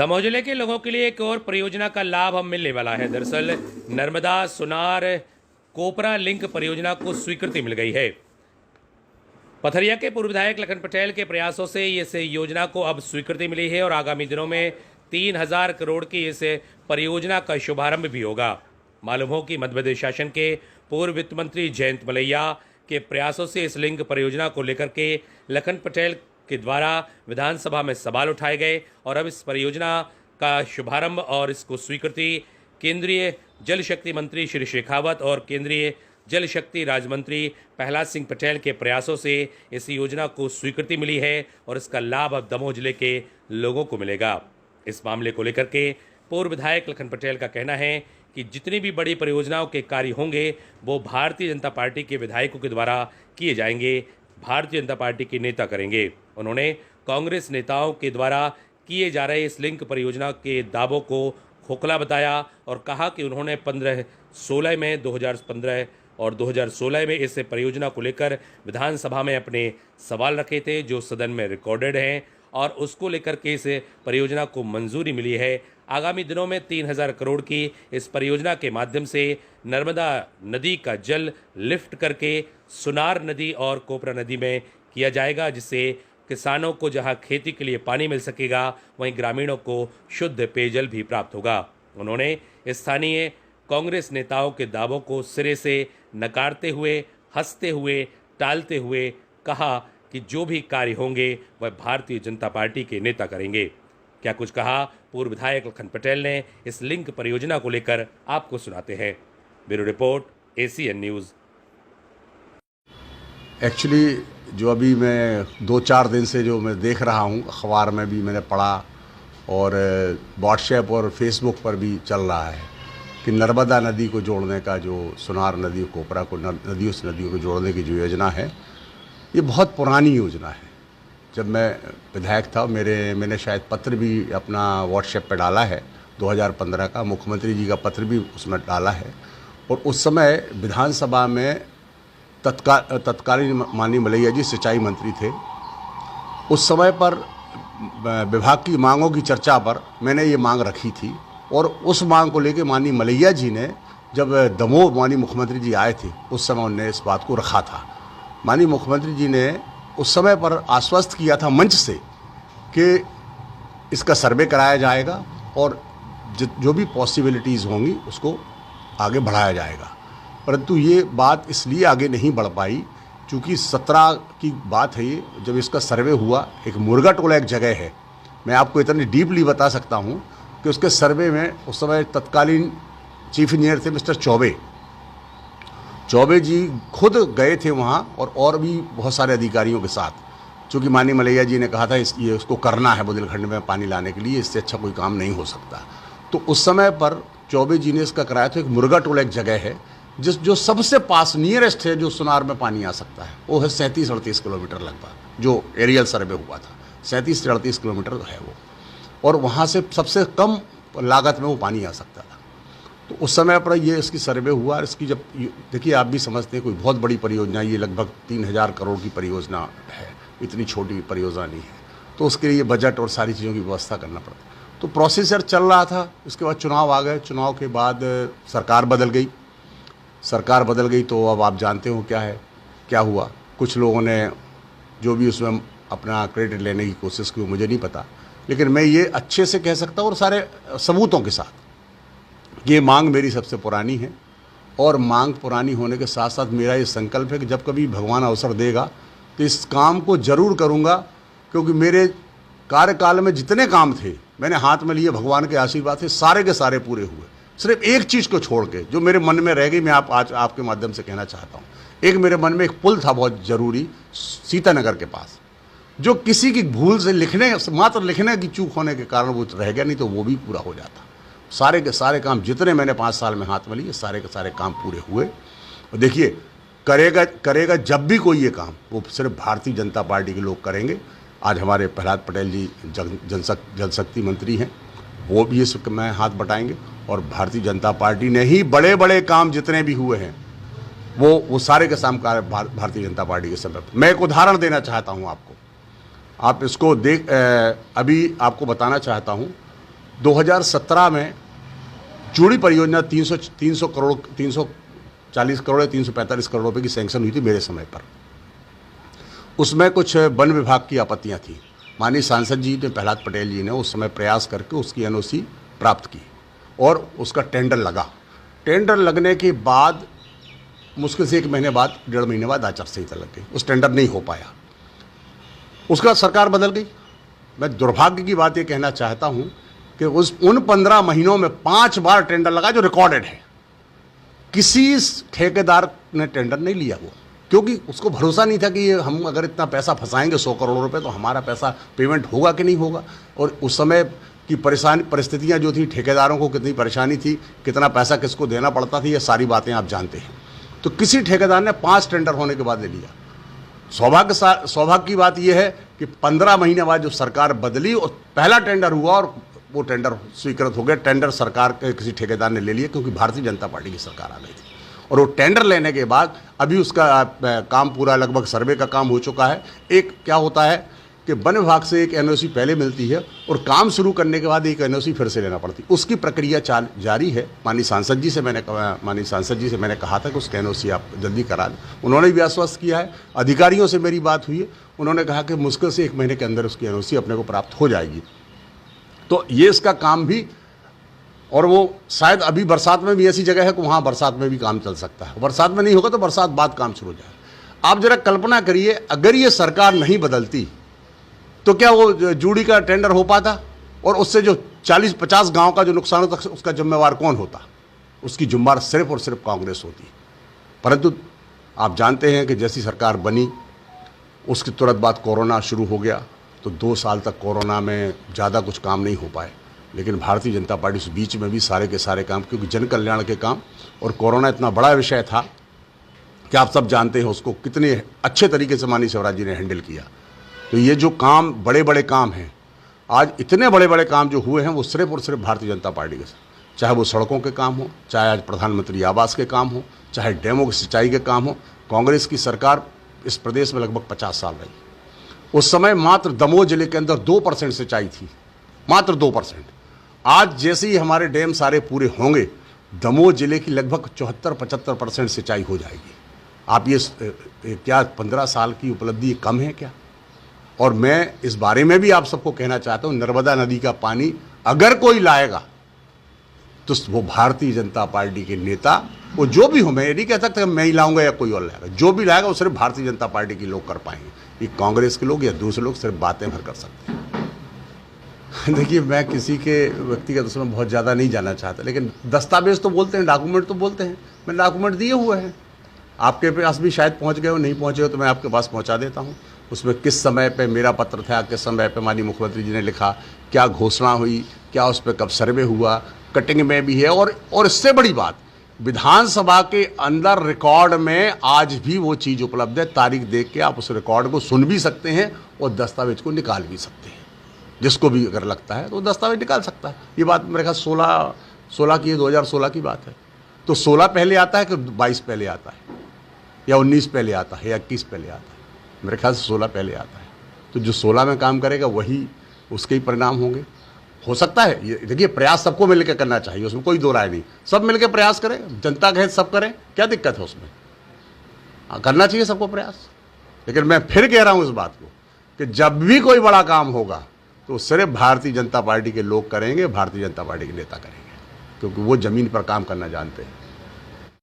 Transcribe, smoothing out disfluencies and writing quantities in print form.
दमोह जिले के लोगों के लिए एक और परियोजना का लाभ अब मिलने वाला है। दरअसल नर्मदा सुनार कोपरा लिंक परियोजना को स्वीकृति मिल गई है। पथरिया के पूर्व विधायक लखन पटेल के प्रयासों से इस योजना को अब स्वीकृति मिली है और आगामी दिनों में 3000 करोड़ की इस परियोजना का शुभारंभ भी होगा। मालूम हो कि मध्य प्रदेश शासन के पूर्व वित्त मंत्री जयंत मलैया के प्रयासों से इस लिंक परियोजना को लेकर के लखन पटेल के द्वारा विधानसभा में सवाल उठाए गए और अब इस परियोजना का शुभारंभ और इसको स्वीकृति केंद्रीय जल शक्ति मंत्री श्री शेखावत और केंद्रीय जल शक्ति राज्य मंत्री प्रहलाद सिंह पटेल के प्रयासों से इस योजना को स्वीकृति मिली है और इसका लाभ अब दमोह जिले के लोगों को मिलेगा। इस मामले को लेकर के पूर्व विधायक लखन पटेल का कहना है कि जितनी भी बड़ी परियोजनाओं के कार्य होंगे वो भारतीय जनता पार्टी के विधायकों के द्वारा किए जाएंगे, भारतीय जनता पार्टी के नेता करेंगे। उन्होंने कांग्रेस नेताओं के द्वारा किए जा रहे इस लिंक परियोजना के दावों को खोखला बताया और कहा कि उन्होंने 2015 में 2015 और 2016 में इस परियोजना को लेकर विधानसभा में अपने सवाल रखे थे जो सदन में रिकॉर्डेड हैं और उसको लेकर के इस परियोजना को मंजूरी मिली है। आगामी दिनों में 3000 करोड़ की इस परियोजना के माध्यम से नर्मदा नदी का जल लिफ्ट करके सुनार नदी और कोपरा नदी में किया जाएगा, जिससे किसानों को जहां खेती के लिए पानी मिल सकेगा वहीं ग्रामीणों को शुद्ध पेयजल भी प्राप्त होगा। उन्होंने स्थानीय कांग्रेस नेताओं के दावों को सिरे से नकारते हुए, हंसते हुए, टालते हुए कहा कि जो भी कार्य होंगे वह भारतीय जनता पार्टी के नेता करेंगे। क्या कुछ कहा पूर्व विधायक लखन पटेल ने इस लिंक परियोजना को लेकर, आपको सुनाते हैं। Bureau report, ACN news. Actually जो अभी मैं 2-4 दिन से जो मैं देख रहा हूँ, अखबार में भी मैंने पढ़ा और व्हाट्सएप और फेसबुक पर भी चल रहा है कि नर्मदा नदी को जोड़ने का, जो सुनार नदी कोपरा को नदियों से नदियों को जोड़ने की जो योजना है, ये बहुत पुरानी योजना है। जब मैं विधायक था मैंने शायद पत्र भी अपना व्हाट्सएप पे डाला है 2015 का, मुख्यमंत्री जी का पत्र भी उसमें डाला है और उस समय विधानसभा में तत्कालीन माननीय मलैया जी सिंचाई मंत्री थे। उस समय पर विभाग की मांगों की चर्चा पर मैंने ये मांग रखी थी और उस मांग को लेकर माननीय मलैया जी ने, जब दमोह माननीय मुख्यमंत्री जी आए थे उस समय उन्होंने इस बात को रखा था। माननीय मुख्यमंत्री जी ने उस समय पर आश्वस्त किया था मंच से कि इसका सर्वे कराया जाएगा और जो भी पॉसिबिलिटीज़ होंगी उसको आगे बढ़ाया जाएगा। परंतु ये बात इसलिए आगे नहीं बढ़ पाई क्योंकि 17 की बात है ये, जब इसका सर्वे हुआ। एक मुर्गा टोला एक जगह है, मैं आपको इतनी डीपली बता सकता हूँ कि उसके सर्वे में उस समय तत्कालीन चीफ इंजीनियर थे मिस्टर चौबे जी खुद गए थे वहाँ और भी बहुत सारे अधिकारियों के साथ, चूँकि माननीय मलैया जी ने कहा था ये उसको करना है बुंदेलखंड में पानी लाने के लिए, इससे अच्छा कोई काम नहीं हो सकता। तो उस समय पर चौबे जी ने इसका कराया था। एक मुर्गा टोला एक जगह है जो सबसे पास नियरेस्ट है जो सुनार में पानी आ सकता है, वो है 37-38 किलोमीटर लगभग, जो एरियल सर्वे हुआ था 37 से 38 किलोमीटर है वो, और वहाँ से सबसे कम लागत में वो पानी आ सकता था। तो उस समय पर ये इसकी सर्वे हुआ। इसकी जब देखिए, आप भी समझते हैं कोई बहुत बड़ी परियोजना, ये लगभग 3000 करोड़ की परियोजना है, इतनी छोटी परियोजना नहीं है। तो उसके लिए बजट और सारी चीज़ों की व्यवस्था करना पड़ता। तो प्रोसेसर चल रहा था। उसके बाद चुनाव आ गए। चुनाव के बाद सरकार बदल गई तो अब आप जानते हो क्या हुआ। कुछ लोगों ने जो भी उसमें अपना क्रेडिट लेने की कोशिश की, मुझे नहीं पता, लेकिन मैं ये अच्छे से कह सकता हूँ और सारे सबूतों के साथ, ये मांग मेरी सबसे पुरानी है और मांग पुरानी होने के साथ साथ मेरा ये संकल्प है कि जब कभी भगवान अवसर देगा तो इस काम को ज़रूर करूँगा, क्योंकि मेरे कार्यकाल में जितने काम थे मैंने हाथ में लिए, भगवान के आशीर्वाद से सारे के सारे पूरे हुए। सिर्फ एक चीज़ को छोड़ के जो मेरे मन में रह गई, मैं आज आपके माध्यम से कहना चाहता हूँ। एक मेरे मन में एक पुल था बहुत ज़रूरी सीतानगर के पास, जो किसी की भूल से मात्र लिखने की चूक होने के कारण वो रह गया, नहीं तो वो भी पूरा हो जाता। सारे के सारे काम जितने मैंने 5 साल में हाथ में लिए, सारे के सारे काम पूरे हुए। और देखिए, करेगा जब भी कोई ये काम, वो सिर्फ भारतीय जनता पार्टी के लोग करेंगे। आज हमारे प्रहलाद पटेल जी जल शक्ति मंत्री हैं, वो भी इस में हाथ बटाएंगे और भारतीय जनता पार्टी ने ही बड़े बड़े काम जितने भी हुए हैं वो सारे के साम कार्य भारतीय जनता पार्टी के समय। मैं एक उदाहरण देना चाहता हूँ आपको, आप इसको अभी आपको बताना चाहता हूँ 2017 में जोड़ी परियोजना 300 करोड़ 340 करोड़ या 345 करोड़ रुपए की सैंक्शन हुई थी मेरे समय पर। उसमें कुछ वन विभाग की आपत्तियां थी। माननीय सांसद जी ने, प्रहलाद पटेल जी ने उस समय प्रयास करके उसकी एनओसी प्राप्त की और उसका टेंडर लगा। टेंडर लगने के बाद मुश्किल से 1 महीने बाद, 1.5 महीने बाद आचार संहिता लग गई, उस टेंडर नहीं हो पाया। उसके बाद सरकार बदल गई। मैं दुर्भाग्य की बात ये कहना चाहता हूं कि उन 15 महीनों में 5 बार टेंडर लगा, जो रिकॉर्डेड है। किसी ठेकेदार ने टेंडर नहीं लिया वो, क्योंकि उसको भरोसा नहीं था कि ये हम अगर इतना पैसा फंसाएंगे 100 करोड़ रुपए, तो हमारा पैसा पेमेंट होगा कि नहीं होगा। और उस समय की परिस्थितियां जो थी, ठेकेदारों को कितनी परेशानी थी, कितना पैसा किसको देना पड़ता था, ये सारी बातें आप जानते हैं। तो किसी ठेकेदार ने 5 टेंडर होने के बाद ले लिया। सौभाग्य की बात यह है कि 15 महीने बाद जो सरकार बदली और पहला टेंडर हुआ और वो टेंडर स्वीकृत हो गया। टेंडर सरकार के किसी ठेकेदार ने ले लिया, क्योंकि भारतीय जनता पार्टी की सरकार आ गई थी। और वो टेंडर लेने के बाद अभी उसका काम पूरा, लगभग सर्वे का काम हो चुका है। एक क्या होता है कि वन विभाग से एक एनओसी पहले मिलती है और काम शुरू करने के बाद एक एनओसी फिर से लेना पड़ती है। उसकी प्रक्रिया जारी है। माननीय सांसद जी से मैंने कहा था कि उसकी एनओसी आप जल्दी करा लें। उन्होंने भी आश्वस्त किया है। अधिकारियों से मेरी बात हुई है, उन्होंने कहा कि मुश्किल से 1 महीने के अंदर उसकी एनओसी अपने को प्राप्त हो जाएगी। तो ये इसका काम भी, और वो शायद अभी बरसात में भी ऐसी जगह है कि वहाँ बरसात में भी काम चल सकता है। बरसात में नहीं होगा तो बरसात बाद काम शुरू हो जाए। आप जरा कल्पना करिए, अगर ये सरकार नहीं बदलती तो क्या वो जूड़ी का टेंडर हो पाता? और उससे जो 40-50 गांव का जो नुकसान होता, उसका जिम्मेवार कौन होता? उसकी जिम्मेवार सिर्फ और सिर्फ कांग्रेस होती। परंतु आप जानते हैं कि जैसी सरकार बनी उसके तुरंत बाद कोरोना शुरू हो गया, तो 2 साल तक कोरोना में ज़्यादा कुछ काम नहीं हो पाए। लेकिन भारतीय जनता पार्टी उस बीच में भी सारे के सारे काम, क्योंकि जन कल्याण के काम, और कोरोना इतना बड़ा विषय था कि आप सब जानते हैं उसको कितने अच्छे तरीके से माननीय शिवराज जी ने हैंडल किया। तो ये जो काम, बड़े बड़े काम हैं, आज इतने बड़े बड़े काम जो हुए हैं, वो सिर्फ और सिर्फ भारतीय जनता पार्टी के साथ। चाहे वो सड़कों के काम हो, चाहे आज प्रधानमंत्री आवास के काम हो, चाहे डैमों की सिंचाई के काम हो। कांग्रेस की सरकार इस प्रदेश में लगभग 50 साल रही। उस समय मात्र दमोह जिले के अंदर 2% सिंचाई थी, मात्र 2%। आज जैसे ही हमारे डैम सारे पूरे होंगे, दमोह जिले की लगभग 74-75% सिंचाई हो जाएगी। आप ये क्या 15 साल की उपलब्धि कम है क्या? और मैं इस बारे में भी आप सबको कहना चाहता हूँ, नर्मदा नदी का पानी अगर कोई लाएगा तो वो भारतीय जनता पार्टी के नेता, वो जो भी हो, मैं ये नहीं कह सकता मैं ही लाऊंगा या कोई और लाएगा। जो भी लाएगा वो सिर्फ भारतीय जनता पार्टी के लोग कर पाएंगे। ये कांग्रेस के लोग या दूसरे लोग सिर्फ बातें भर कर सकते हैं। देखिए, मैं किसी के व्यक्तिगत उसमें बहुत ज़्यादा नहीं जाना चाहता, लेकिन दस्तावेज तो बोलते हैं, डॉक्यूमेंट तो बोलते हैं। मैं डॉक्यूमेंट दिए हुए हैं, आपके पास भी शायद पहुंच गए हो, नहीं पहुंचे हो तो मैं आपके पास पहुंचा देता हूं। उसमें किस समय पे मेरा पत्र था, किस समय पे माननीय मुख्यमंत्री जी ने लिखा, क्या घोषणा हुई, क्या उस पर कब सर्वे हुआ, कटिंग में भी है। और इससे बड़ी बात, विधानसभा के अंदर रिकॉर्ड में आज भी वो चीज़ उपलब्ध है। तारीख देख के आप उस रिकॉर्ड को सुन भी सकते हैं और दस्तावेज को निकाल भी सकते हैं। जिसको भी अगर लगता है तो दस्तावेज निकाल सकता है। ये बात मेरे ख्याल 16 की है, 2016 की बात है। तो 16 पहले आता है कि 22 पहले आता है, या 19 पहले आता है, या 21 पहले आता है? मेरे ख्याल से 16 पहले आता है। तो जो 16 में काम करेगा वही उसके ही परिणाम होंगे। हो सकता है, ये देखिए, प्रयास सबको मिलकर करना चाहिए, उसमें कोई दो राय नहीं। सब मिलकर प्रयास करें, जनता के हित सब करें, क्या दिक्कत है उसमें? करना चाहिए सबको प्रयास। लेकिन मैं फिर कह रहा हूं इस बात को कि जब भी कोई बड़ा काम होगा तो सिर्फ भारतीय जनता पार्टी के लोग करेंगे, भारतीय जनता पार्टी के नेता करेंगे, क्योंकि वो जमीन पर काम करना जानते हैं।